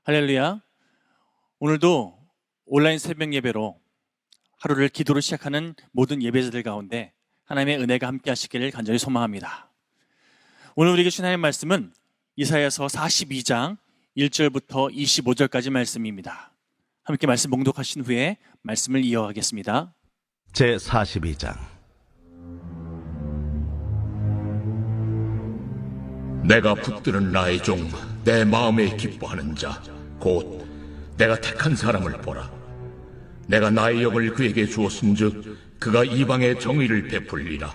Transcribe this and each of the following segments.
할렐루야. 오늘도 온라인 새벽 예배로 하루를 기도로 시작하는 모든 예배자들 가운데 하나님의 은혜가 함께 하시기를 간절히 소망합니다. 오늘 우리에게 주신 하나님의 말씀은 이사야서 42장 1절부터 25절까지 말씀입니다. 함께 말씀 봉독하신 후에 말씀을 이어가겠습니다. 제42장. 내가 붙드는 나의 종, 내 마음에 기뻐하는 자, 곧 내가 택한 사람을 보라. 내가 나의 영을 그에게 주었은즉 그가 이방의 정의를 베풀리라.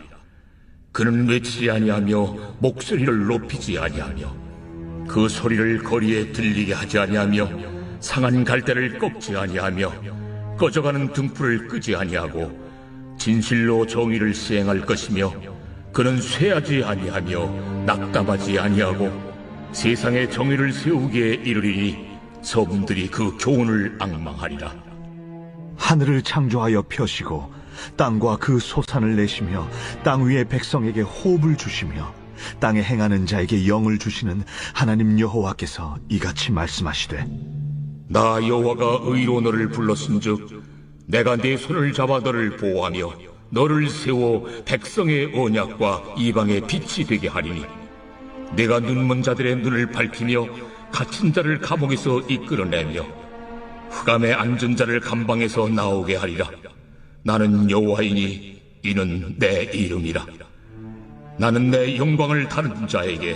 그는 외치지 아니하며 목소리를 높이지 아니하며 그 소리를 거리에 들리게 하지 아니하며 상한 갈대를 꺾지 아니하며 꺼져가는 등불을 끄지 아니하고 진실로 정의를 시행할 것이며 그는 쇠하지 아니하며 낙담하지 아니하고 세상에 정의를 세우기에 이르리니 섬들이 그 교훈을 앙망하리라. 하늘을 창조하여 펴시고 땅과 그 소산을 내시며 땅 위의 백성에게 호흡을 주시며 땅에 행하는 자에게 영을 주시는 하나님 여호와께서 이같이 말씀하시되, 나 여호와가 의로 너를 불렀은즉 내가 네 손을 잡아 너를 보호하며 너를 세워 백성의 언약과 이방의 빛이 되게 하리니 내가 눈먼 자들의 눈을 밝히며 갇힌 자를 감옥에서 이끌어내며 흑암에 앉은 자를 감방에서 나오게 하리라. 나는 여호와이니 이는 내 이름이라. 나는 내 영광을 다른 자에게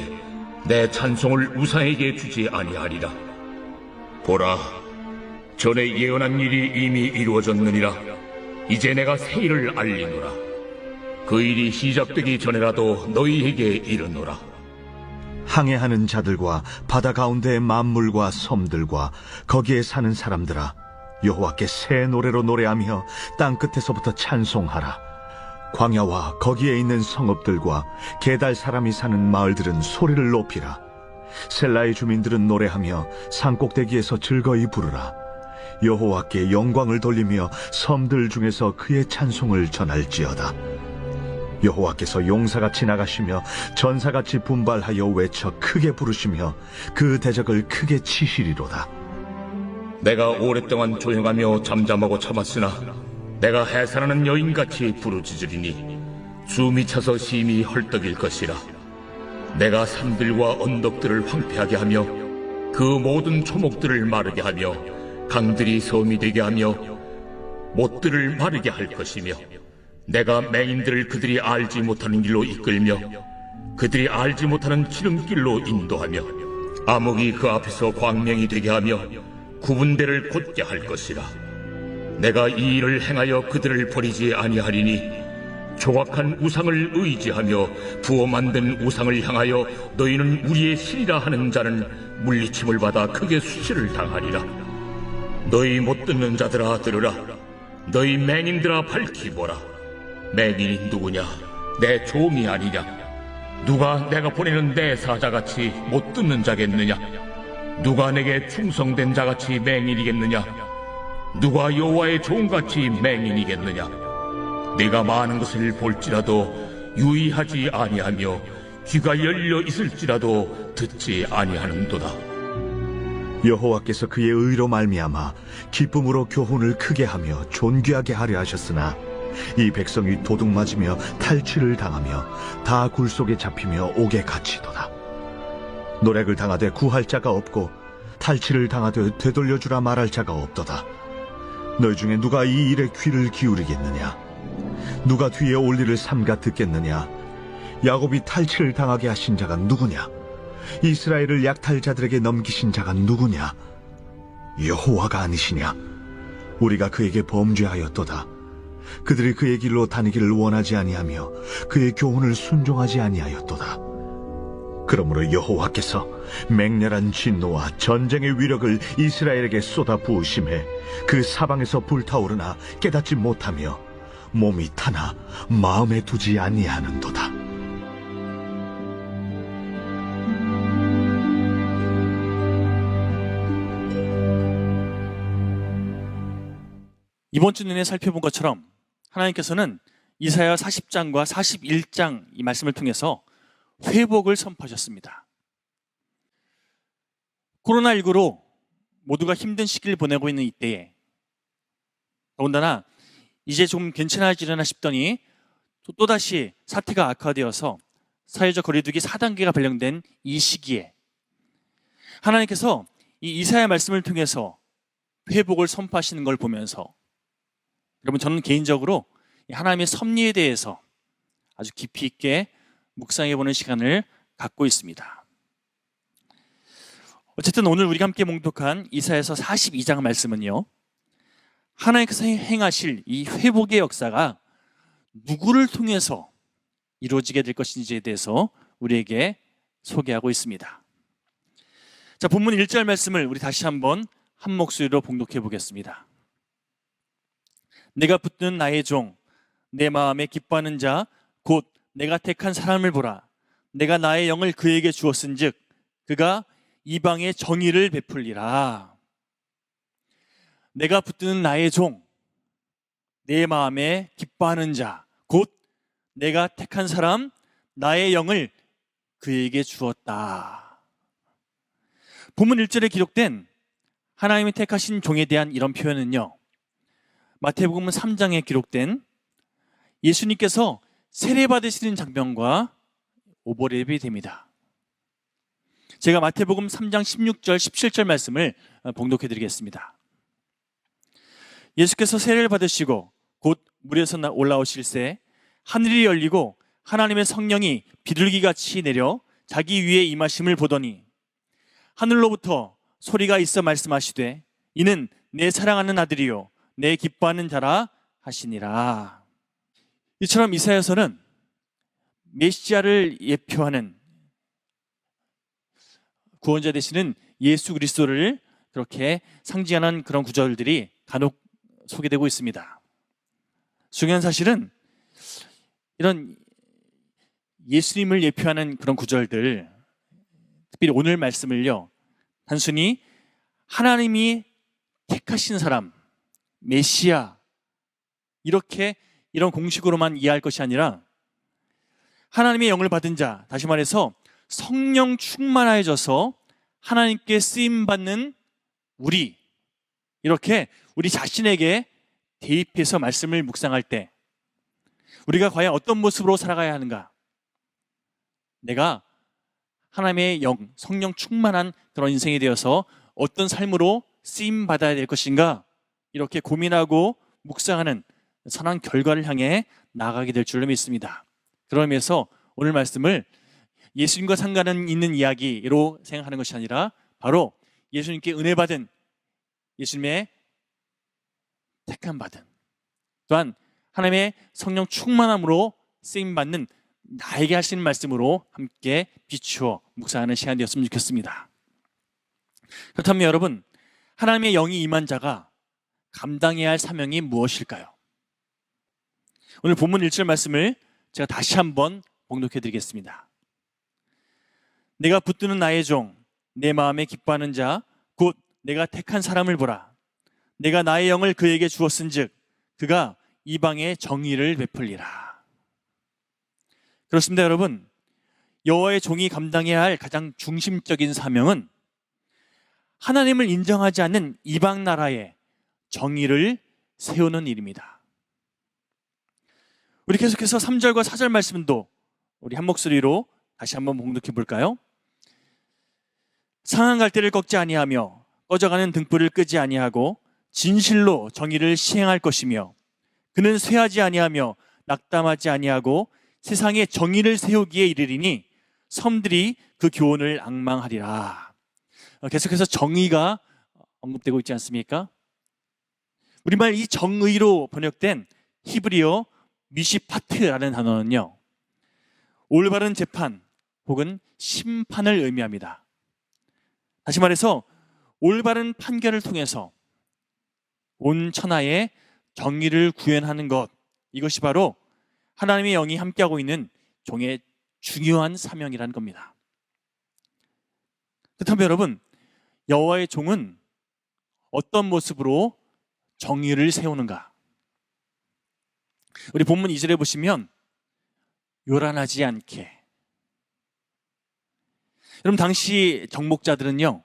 내 찬송을 우상에게 주지 아니하리라. 보라, 전에 예언한 일이 이미 이루어졌느니라. 이제 내가 새 일을 알리노라. 그 일이 시작되기 전에라도 너희에게 이르노라. 항해하는 자들과 바다 가운데의 만물과 섬들과 거기에 사는 사람들아, 여호와께 새 노래로 노래하며 땅 끝에서부터 찬송하라. 광야와 거기에 있는 성읍들과 게달 사람이 사는 마을들은 소리를 높이라. 셀라의 주민들은 노래하며 산꼭대기에서 즐거이 부르라. 여호와께 영광을 돌리며 섬들 중에서 그의 찬송을 전할지어다. 여호와께서 용사같이 나가시며 전사같이 분발하여 외쳐 크게 부르시며 그 대적을 크게 치시리로다. 내가 오랫동안 조용하며 잠잠하고 참았으나 내가 해산하는 여인같이 부르짖으리니 숨이 차서 심히 헐떡일 것이라. 내가 산들과 언덕들을 황폐하게 하며 그 모든 초목들을 마르게 하며 강들이 섬이 되게 하며 못들을 마르게 할 것이며 내가 맹인들을 그들이 알지 못하는 길로 이끌며 그들이 알지 못하는 지름길로 인도하며 암흑이 그 앞에서 광명이 되게 하며 구분대를 곧게 할 것이라. 내가 이 일을 행하여 그들을 버리지 아니하리니 조각한 우상을 의지하며 부어 만든 우상을 향하여 너희는 우리의 신이라 하는 자는 물리침을 받아 크게 수치를 당하리라. 너희 못 듣는 자들아 들으라. 너희 맹인들아 밝히 보라. 맹인이 누구냐? 내 종이 아니냐? 누가 내가 보내는 내 사자같이 못 듣는 자겠느냐? 누가 내게 충성된 자같이 맹인이겠느냐? 누가 여호와의 종같이 맹인이겠느냐? 내가 많은 것을 볼지라도 유의하지 아니하며 귀가 열려 있을지라도 듣지 아니하는도다. 여호와께서 그의 의로 말미암아 기쁨으로 교훈을 크게 하며 존귀하게 하려 하셨으나 이 백성이 도둑맞으며 탈취를 당하며 다 굴속에 잡히며 옥에 갇히도다. 노략을 당하되 구할 자가 없고 탈취를 당하되 되돌려주라 말할 자가 없도다. 너희 중에 누가 이 일에 귀를 기울이겠느냐? 누가 뒤에 올 일을 삼가 듣겠느냐? 야곱이 탈취를 당하게 하신 자가 누구냐? 이스라엘을 약탈자들에게 넘기신 자가 누구냐? 여호와가 아니시냐? 우리가 그에게 범죄하였도다. 그들이 그의 길로 다니기를 원하지 아니하며 그의 교훈을 순종하지 아니하였도다. 그러므로 여호와께서 맹렬한 진노와 전쟁의 위력을 이스라엘에게 쏟아 부으심에 그 사방에서 불타오르나 깨닫지 못하며 몸이 타나 마음에 두지 아니하는도다. 이번 주 내내 살펴본 것처럼 하나님께서는 이사야 40장과 41장 이 말씀을 통해서 회복을 선포하셨습니다. 코로나19로 모두가 힘든 시기를 보내고 있는 이때에 더군다나 이제 좀 괜찮아지려나 싶더니 또다시 사태가 악화되어서 사회적 거리두기 4단계가 발령된 이 시기에 하나님께서 이 이사야 말씀을 통해서 회복을 선포하시는 걸 보면서 여러분, 저는 개인적으로 하나님의 섭리에 대해서 아주 깊이 있게 묵상해보는 시간을 갖고 있습니다. 어쨌든 오늘 우리가 함께 봉독한 이사야서 42장 말씀은요, 하나님께서 행하실 이 회복의 역사가 누구를 통해서 이루어지게 될 것인지에 대해서 우리에게 소개하고 있습니다. 자, 본문 1절 말씀을 우리 다시 한번 한 목소리로 봉독해 보겠습니다. 내가 붙드는 나의 종, 내 마음에 기뻐하는 자, 곧 내가 택한 사람을 보라. 내가 나의 영을 그에게 주었은즉 그가 이방의 정의를 베풀리라. 내가 붙드는 나의 종, 내 마음에 기뻐하는 자, 곧 내가 택한 사람, 나의 영을 그에게 주었다. 본문 1절에 기록된 하나님이 택하신 종에 대한 이런 표현은요, 마태복음 3장에 기록된 예수님께서 세례받으시는 장면과 오버랩이 됩니다. 제가 마태복음 3장 16절, 17절 말씀을 봉독해 드리겠습니다. 예수께서 세례를 받으시고 곧 물에서 올라오실새 하늘이 열리고 하나님의 성령이 비둘기같이 내려 자기 위에 임하심을 보더니 하늘로부터 소리가 있어 말씀하시되 이는 내 사랑하는 아들이요 내 기뻐하는 자라 하시니라. 이처럼 이사야서는 메시아를 예표하는 구원자 되시는 예수 그리스도를 그렇게 상징하는 그런 구절들이 간혹 소개되고 있습니다. 중요한 사실은 이런 예수님을 예표하는 그런 구절들, 특별히 오늘 말씀을요, 단순히 하나님이 택하신 사람, 메시아, 이렇게 이런 공식으로만 이해할 것이 아니라 하나님의 영을 받은 자, 다시 말해서 성령 충만하여져서 하나님께 쓰임받는 우리, 이렇게 우리 자신에게 대입해서 말씀을 묵상할 때 우리가 과연 어떤 모습으로 살아가야 하는가? 내가 하나님의 영, 성령 충만한 그런 인생이 되어서 어떤 삶으로 쓰임받아야 될 것인가? 이렇게 고민하고 묵상하는 선한 결과를 향해 나아가게 될 줄로 믿습니다. 그러면서 오늘 말씀을 예수님과 상관 있는 이야기로 생각하는 것이 아니라 바로 예수님께 은혜 받은, 예수님의 택함 받은, 또한 하나님의 성령 충만함으로 쓰임받는 나에게 하시는 말씀으로 함께 비추어 묵상하는 시간이 되었으면 좋겠습니다. 그렇다면 여러분, 하나님의 영이 임한 자가 감당해야 할 사명이 무엇일까요? 오늘 본문 1절 말씀을 제가 다시 한번 봉독해 드리겠습니다. 내가 붙드는 나의 종, 내 마음에 기뻐하는 자, 곧 내가 택한 사람을 보라. 내가 나의 영을 그에게 주었은즉 그가 이방의 정의를 베풀리라. 그렇습니다, 여러분. 여호와의 종이 감당해야 할 가장 중심적인 사명은 하나님을 인정하지 않는 이방 나라의 정의를 세우는 일입니다. 우리 계속해서 3절과 4절 말씀도 우리 한 목소리로 다시 한번 봉독해 볼까요? 상한 갈대를 꺾지 아니하며 꺼져가는 등불을 끄지 아니하고 진실로 정의를 시행할 것이며 그는 쇠하지 아니하며 낙담하지 아니하고 세상에 정의를 세우기에 이르리니 섬들이 그 교훈을 앙망하리라. 계속해서 정의가 언급되고 있지 않습니까? 우리말 이 정의로 번역된 히브리어 미시파트라는 단어는요, 올바른 재판 혹은 심판을 의미합니다. 다시 말해서 올바른 판결을 통해서 온 천하에 정의를 구현하는 것, 이것이 바로 하나님의 영이 함께하고 있는 종의 중요한 사명이라는 겁니다. 그렇다면 여러분, 여호와의 종은 어떤 모습으로 정의를 세우는가? 우리 본문 2절에 보시면 요란하지 않게. 여러분, 당시 정복자들은요,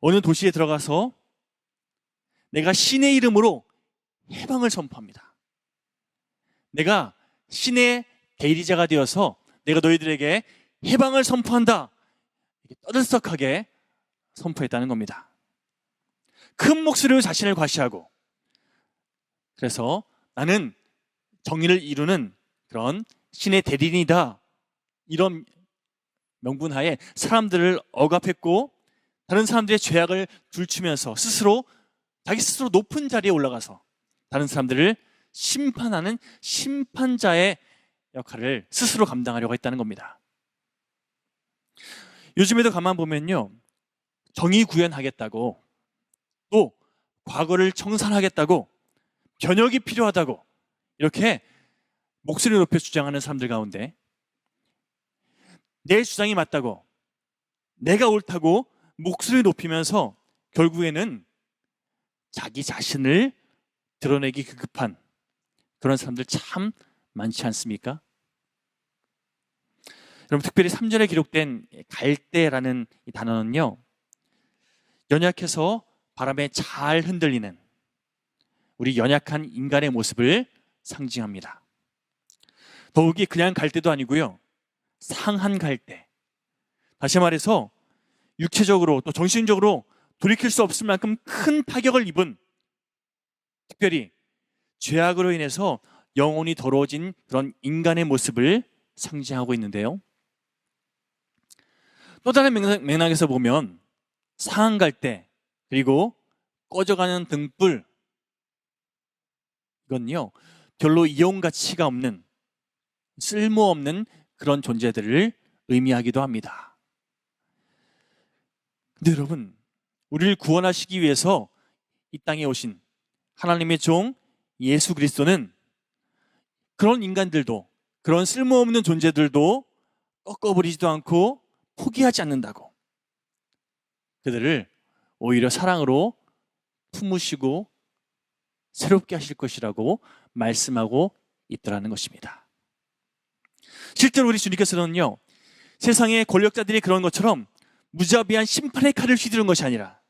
어느 도시에 들어가서 내가 신의 이름으로 해방을 선포합니다. 내가 신의 대리자가 되어서 내가 너희들에게 해방을 선포한다. 이렇게 떠들썩하게 선포했다는 겁니다. 큰 목소리로 자신을 과시하고, 그래서 나는 정의를 이루는 그런 신의 대리인이다, 이런 명분하에 사람들을 억압했고 다른 사람들의 죄악을 들추면서 자기 스스로 높은 자리에 올라가서 다른 사람들을 심판하는 심판자의 역할을 스스로 감당하려고 했다는 겁니다. 요즘에도 가만 보면요, 정의 구현하겠다고, 또 과거를 청산하겠다고, 변혁이 필요하다고 이렇게 목소리 높여 주장하는 사람들 가운데 내 주장이 맞다고, 내가 옳다고 목소리 높이면서 결국에는 자기 자신을 드러내기 급급한 그런 사람들 참 많지 않습니까? 여러분, 특별히 3절에 기록된 갈대라는 이 단어는요, 연약해서 바람에 잘 흔들리는 우리 연약한 인간의 모습을 상징합니다. 더욱이 그냥 갈대도 아니고요, 상한 갈대. 다시 말해서 육체적으로 또 정신적으로 돌이킬 수 없을 만큼 큰 타격을 입은, 특별히 죄악으로 인해서 영혼이 더러워진 그런 인간의 모습을 상징하고 있는데요. 또 다른 맥락에서 보면 상한 갈대 그리고 꺼져가는 등불, 이건요 별로 이용 가치가 없는, 쓸모없는 그런 존재들을 의미하기도 합니다. 근데 여러분, 우리를 구원하시기 위해서 이 땅에 오신 하나님의 종 예수 그리스도는 그런 인간들도, 그런 쓸모없는 존재들도 꺾어버리지도 않고 포기하지 않는다고, 그들을 오히려 사랑으로 품으시고 새롭게 하실 것이라고 말씀하고 있더라는 것입니다. 실제로 우리 주님께서는요, 세상의 권력자들이 그런 것처럼 무자비한 심판의 칼을 휘두른 것이 아니라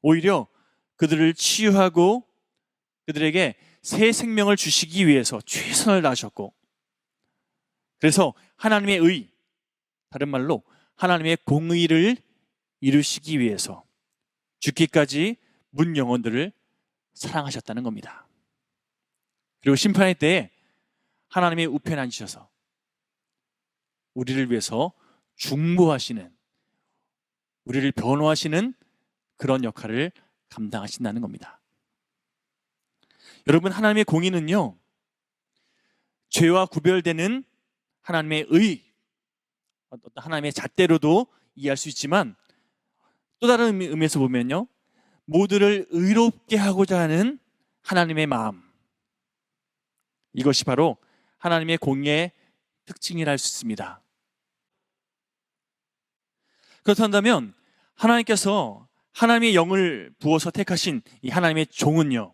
오히려 그들을 치유하고 그들에게 새 생명을 주시기 위해서 최선을 다하셨고, 그래서 하나님의 의, 다른 말로 하나님의 공의를 이루시기 위해서 죽기까지 문 영혼들을 사랑하셨다는 겁니다. 그리고 심판의 때에 하나님의 우편에 앉으셔서 우리를 위해서 중보하시는, 우리를 변호하시는 그런 역할을 감당하신다는 겁니다. 여러분, 하나님의 공의는요, 죄와 구별되는 하나님의 의, 하나님의 잣대로도 이해할 수 있지만 또 다른 의미에서 보면요, 모두를 의롭게 하고자 하는 하나님의 마음, 이것이 바로 하나님의 공의의 특징이라 할 수 있습니다. 그렇다면 하나님께서 하나님의 영을 부어서 택하신 이 하나님의 종은요,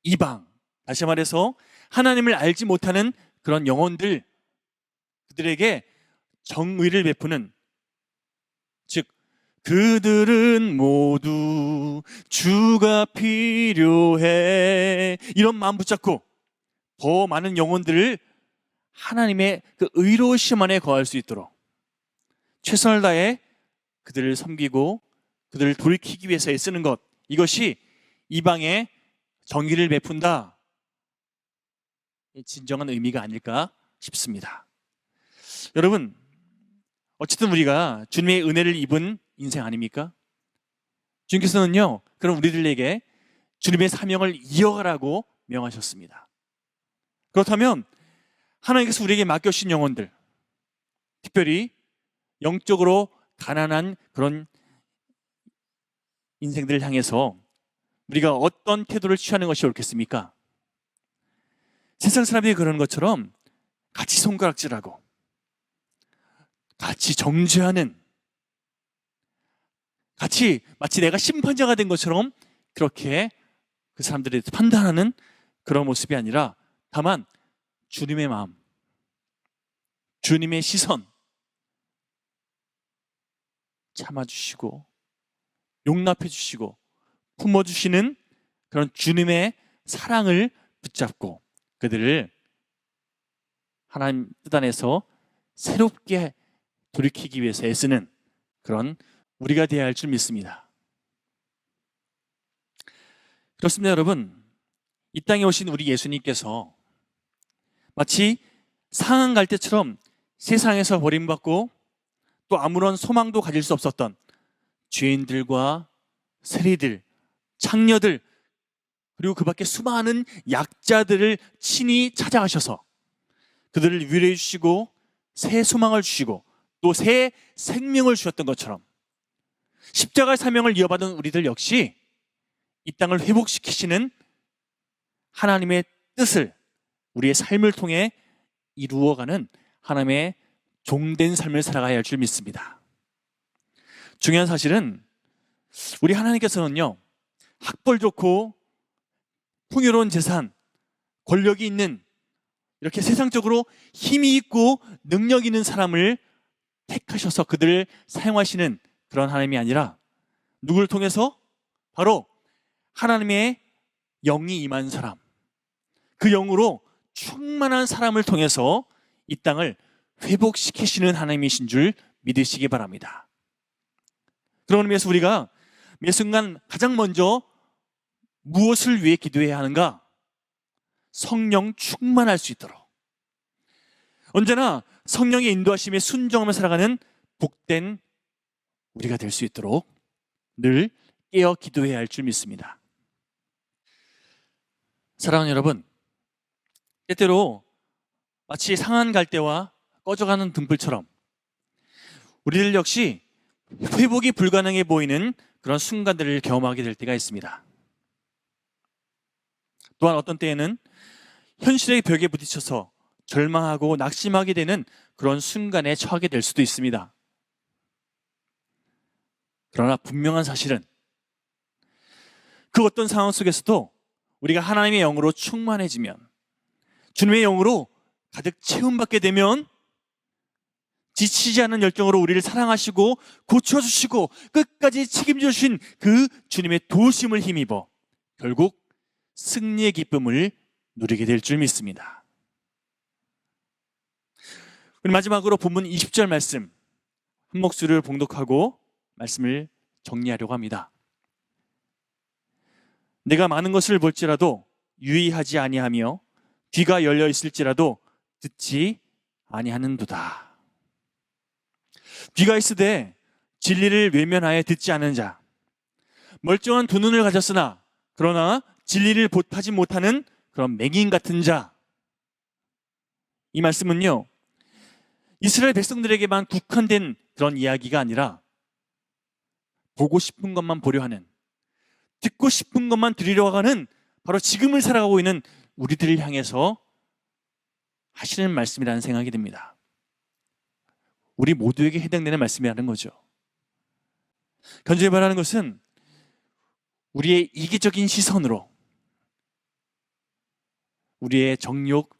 이방, 다시 말해서 하나님을 알지 못하는 그런 영혼들, 그들에게 정의를 베푸는, 즉 그들은 모두 주가 필요해, 이런 마음 붙잡고 더 많은 영혼들을 하나님의 그 의로우심 안에 거할 수 있도록 최선을 다해 그들을 섬기고 그들을 돌이키기 위해서 애쓰는 것, 이것이 이방에 정의를 베푼다, 진정한 의미가 아닐까 싶습니다. 여러분, 어쨌든 우리가 주님의 은혜를 입은 인생 아닙니까? 주님께서는요, 그럼 우리들에게 주님의 사명을 이어가라고 명하셨습니다. 그렇다면 하나님께서 우리에게 맡겨주신 영혼들, 특별히 영적으로 가난한 그런 인생들을 향해서 우리가 어떤 태도를 취하는 것이 옳겠습니까? 세상 사람들이 그러는 것처럼 같이 손가락질하고 같이 정죄하는, 같이 마치 내가 심판자가 된 것처럼 그렇게 그 사람들이 판단하는 그런 모습이 아니라 다만 주님의 마음, 주님의 시선 참아주시고 용납해 주시고 품어주시는 그런 주님의 사랑을 붙잡고 그들을 하나님 뜻 안에서 새롭게 돌이키기 위해서 애쓰는 그런 우리가 되어야 할 줄 믿습니다. 그렇습니다, 여러분. 이 땅에 오신 우리 예수님께서 마치 상한 갈대처럼 세상에서 버림받고 또 아무런 소망도 가질 수 없었던 죄인들과 세리들, 창녀들, 그리고 그 밖에 수많은 약자들을 친히 찾아가셔서 그들을 위로해 주시고 새 소망을 주시고 또 새 생명을 주셨던 것처럼 십자가의 사명을 이어받은 우리들 역시 이 땅을 회복시키시는 하나님의 뜻을 우리의 삶을 통해 이루어가는 하나님의 종된 삶을 살아가야 할 줄 믿습니다. 중요한 사실은 우리 하나님께서는요, 학벌 좋고 풍요로운 재산, 권력이 있는 이렇게 세상적으로 힘이 있고 능력 있는 사람을 택하셔서 그들을 사용하시는 그런 하나님이 아니라 누구를 통해서? 바로 하나님의 영이 임한 사람, 그 영으로 충만한 사람을 통해서 이 땅을 회복시키시는 하나님이신 줄 믿으시기 바랍니다. 그런 의미에서 우리가 매 순간 가장 먼저 무엇을 위해 기도해야 하는가? 성령 충만할 수 있도록, 언제나 성령의 인도하심에 순종하며 살아가는 복된 우리가 될 수 있도록 늘 깨어 기도해야 할 줄 믿습니다. 사랑하는 여러분, 때때로 마치 상한 갈대와 꺼져가는 등불처럼 우리들 역시 회복이 불가능해 보이는 그런 순간들을 경험하게 될 때가 있습니다. 또한 어떤 때에는 현실의 벽에 부딪혀서 절망하고 낙심하게 되는 그런 순간에 처하게 될 수도 있습니다. 그러나 분명한 사실은 그 어떤 상황 속에서도 우리가 하나님의 영으로 충만해지면, 주님의 영으로 가득 채움받게 되면 지치지 않은 열정으로 우리를 사랑하시고 고쳐주시고 끝까지 책임져 주신 그 주님의 도우심을 힘입어 결국 승리의 기쁨을 누리게 될 줄 믿습니다. 우리 마지막으로 본문 20절 말씀 한 목소리를 봉독하고 말씀을 정리하려고 합니다. 내가 많은 것을 볼지라도 유의하지 아니하며 귀가 열려 있을지라도 듣지 아니하는도다. 귀가 있으되 진리를 외면하여 듣지 않은 자, 멀쩡한 두 눈을 가졌으나 그러나 진리를 보하지 못하는 그런 맹인 같은 자. 이 말씀은요, 이스라엘 백성들에게만 국한된 그런 이야기가 아니라 보고 싶은 것만 보려 하는, 듣고 싶은 것만 들으려고 하는 바로 지금을 살아가고 있는 우리들을 향해서 하시는 말씀이라는 생각이 듭니다. 우리 모두에게 해당되는 말씀이라는 거죠. 간절히 바라는 것은 우리의 이기적인 시선으로 우리의 정욕,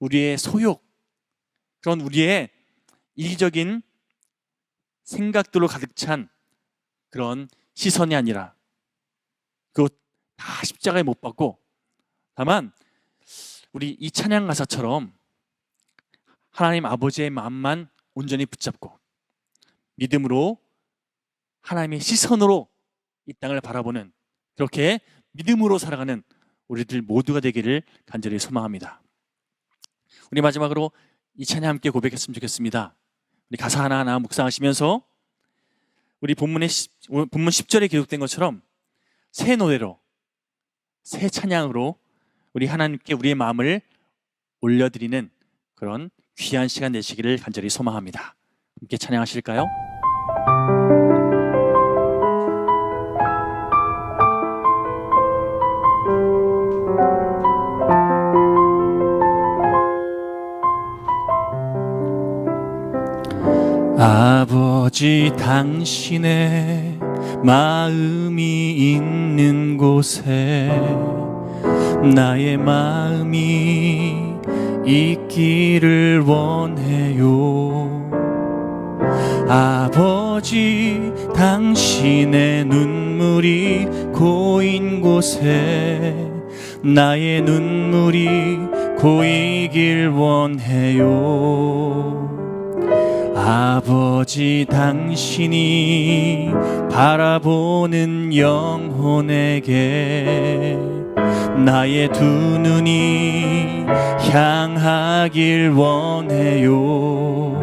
우리의 소욕, 그런 우리의 이기적인 생각들로 가득 찬 그런 시선이 아니라 그것 다 십자가에 못 박고 다만 우리 이 찬양 가사처럼 하나님 아버지의 마음만 온전히 붙잡고 믿음으로 하나님의 시선으로 이 땅을 바라보는, 그렇게 믿음으로 살아가는 우리들 모두가 되기를 간절히 소망합니다. 우리 마지막으로 이 찬양 함께 고백했으면 좋겠습니다. 우리 가사 하나하나 묵상하시면서 우리 본문 10절에 기록된 것처럼 새 노래로, 새 찬양으로 우리 하나님께 우리의 마음을 올려드리는 그런 귀한 시간 되시기를 간절히 소망합니다. 함께 찬양하실까요? 아버지, 당신의 마음이 있는 곳에 나의 마음이 있기를 원해요. 아버지 당신의 눈물이 고인 곳에 나의 눈물이 고이길 원해요. 아버지 당신이 바라보는 영혼에게 나의 두 눈이 향하길 원해요.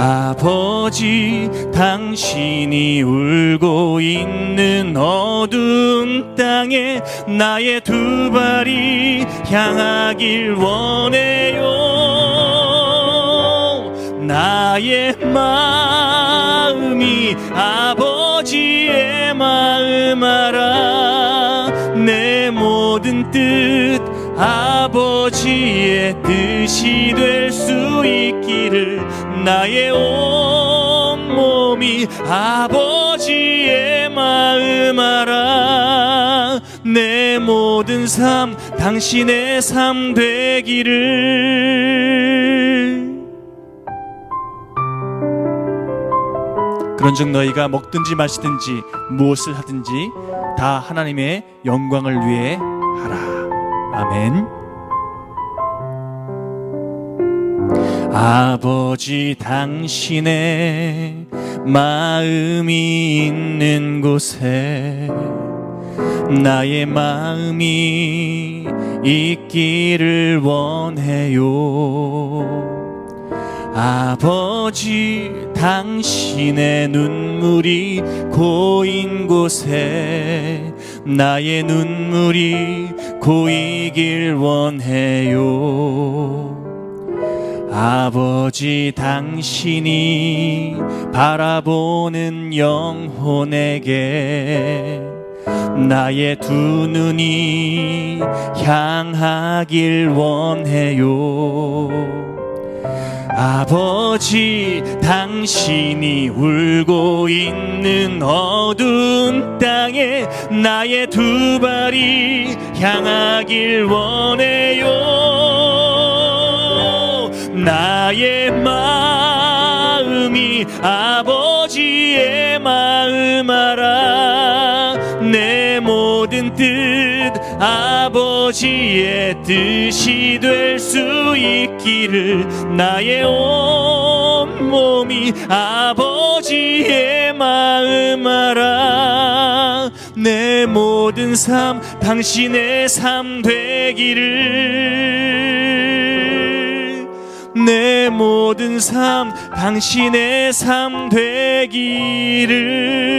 아버지 당신이 울고 있는 어두운 땅에 나의 두 발이 향하길 원해요. 나의 마음이 아버지의 마음 알아. 내 모든 뜻 아버지의 뜻이 될 수 있기를 나의 온 몸이 아버지의 마음 알아. 내 모든 삶 당신의 삶 되기를. 그런즉 너희가 먹든지 마시든지 무엇을 하든지 다 하나님의 영광을 위해 하라. 아멘. 아버지 당신의 마음이 있는 곳에 나의 마음이 있기를 원해요. 아버지 당신의 눈물이 고인 곳에 나의 눈물이 고이길 원해요. 아버지 당신이 바라보는 영혼에게 나의 두 눈이 향하길 원해요. 아버지 당신이 울고 있는 어두운 땅에 나의 두 발이 향하길 원해요. 나의 마음이 아버지의 마음 알아. 내 모든 뜻 아버지의 뜻이 될 수 있기를 나의 온 몸이 아버지의 마음 알아. 내 모든 삶 당신의 삶 되기를. 내 모든 삶 당신의 삶 되기를.